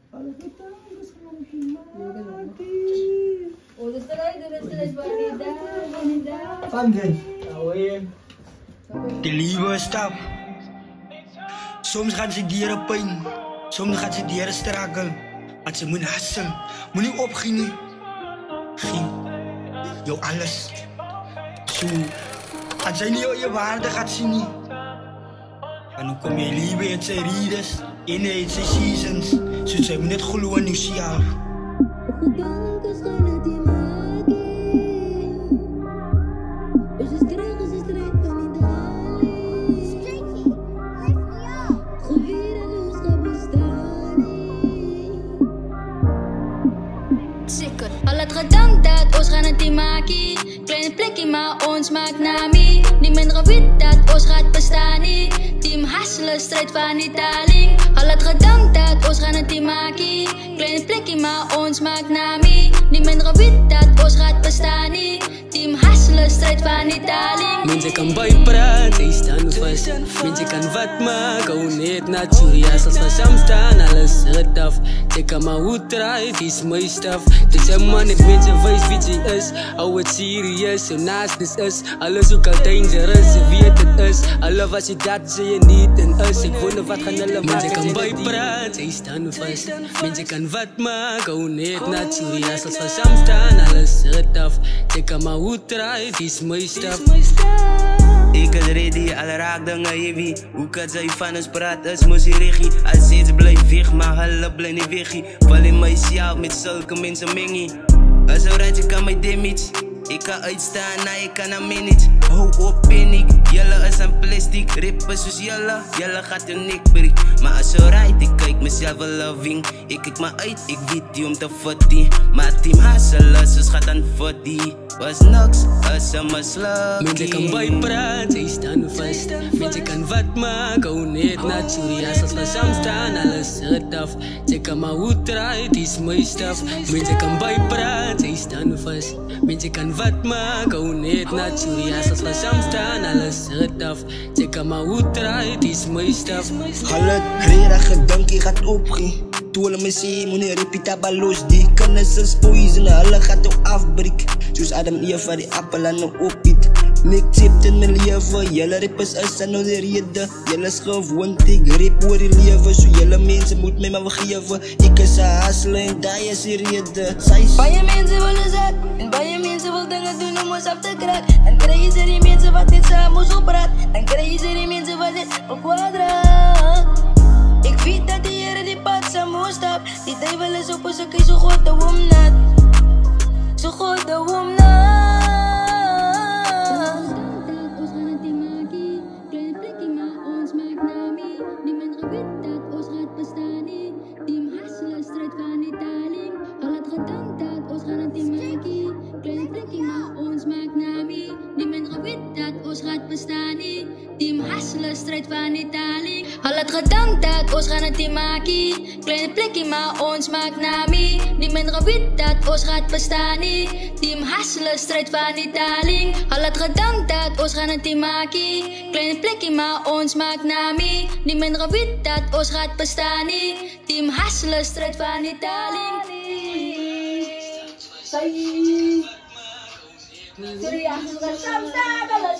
Kalau kita harus mati. Udah setelah wanita. Panjang. De lieve stap. Soms gaan ze dieren pijn, soms gaan ze dieren struggle. Maar ze moeten hustelen, moet niet opgieten. Ging, jou alles. Zo, als zij niet je waarde gaat zien. En dan kom je lieve, het zijn readers, in het zijn seasons. Zo zij moet net geloven nu zie je. Al het gedankt dat ons gaan het maken. Kleine plekje maar ons maakt nami. Niet minder wit dat ons gaat bestaan. Team hustelen, strijd van Italië. Al het gedankt dat ons gaan het maken. Kleine plekje maar ons maakt nami. Niet minder wit dat ons gaat bestaan. Team hustelen, strijd van Italië. Mensen kan bijpraten, zij staan vast. Mensen kan wat maken, hoe net natuurlijk. Als we samen staan, alles het af. Zij kan maar hoe draait, is mijn staf. Dus een man heeft mensen wijs wie ze is. Hou het serieus, zo naast is us. Alles ook al dangerous, ze weet het is. Alle was je dat, ze je niet in us. Ik wonder wat gaan hulle maken. Mensen kan bijpraten, zij staan vast. Mensen kan wat maken, hoe net natuurlijk. Als we samen staan, alles het af. Zij kan maar hoe draait, is mijn staf. Ik is ready, alle raakdingen heavy. Hoe kan zij van ons praten, is moesie regie. Als ze blijft weg, maar hulle blijft niet weg. Val in mijzelf met zulke mensen mengie. Als een rijtje kan mij damage. Ik kan uitstaan, nou ik kan aan minute. Hou op paniek, jelle is een plastic. Rippen zoals jelle gaat een nek breek. Maar als je rijdt, ik kijk mezelf wel loving. Ik kijk maar uit, ik weet die om te votten. Maar team hustelen, dus gaat aan votten. Was niks, als ze me sluggy. Mensen kan bijpraten, zij staan vast. Mensen kan wat maken, hoe net natuurlijk. Als we samen staan, alles het af. Zij kan maar hoe draait, is mijn staf. Mensen kan bijpraten, zij staan vast. Mensen kan wat maken, hoe net natuurlijk. Als we samen staan, alles het af. Zij kan maar hoe draait, is mijn staf. Galet, rera gedankie gaat opgie. Toele me zien, meneer repita balos. Die kennis is poison, alle gaat ook afbreek. Zoals Adam Eva die appel aan de oppiet. Nik tipt in mijn leven, jelle rippers is aan de reden. Jelle is gewoond, ik rip voor die leven. Zo jelle mensen moet mij maar vergeven. Ik is een hustler en die is die reden. Bij mensen willen zat en bij mensen wil dingen doen om ons af te kraken. Dan krijg je die mensen wat dit samen zo praat. Dan krijg je die mensen wat dit op kwadraat. Ik weet dat die heren die pad samen stap. Die duivel is op ons oké, zo goed de womnat. Zo goed de womnat. Team hustelen, strijd van Italië. Al het gedankt dat ons gaan het team maken. Kleine plekje, maar ons maakt nami. Niet minder wit dat ons gaat bestaan. Team hustelen, strijd van Italië. Al het gedankt dat ons gaan het team maken. Kleine plekje, maar ons maakt nami. Niet minder wit dat ons gaat bestaan. Team hustelen, strijd van Italië. Sorry, aku suka sama-sama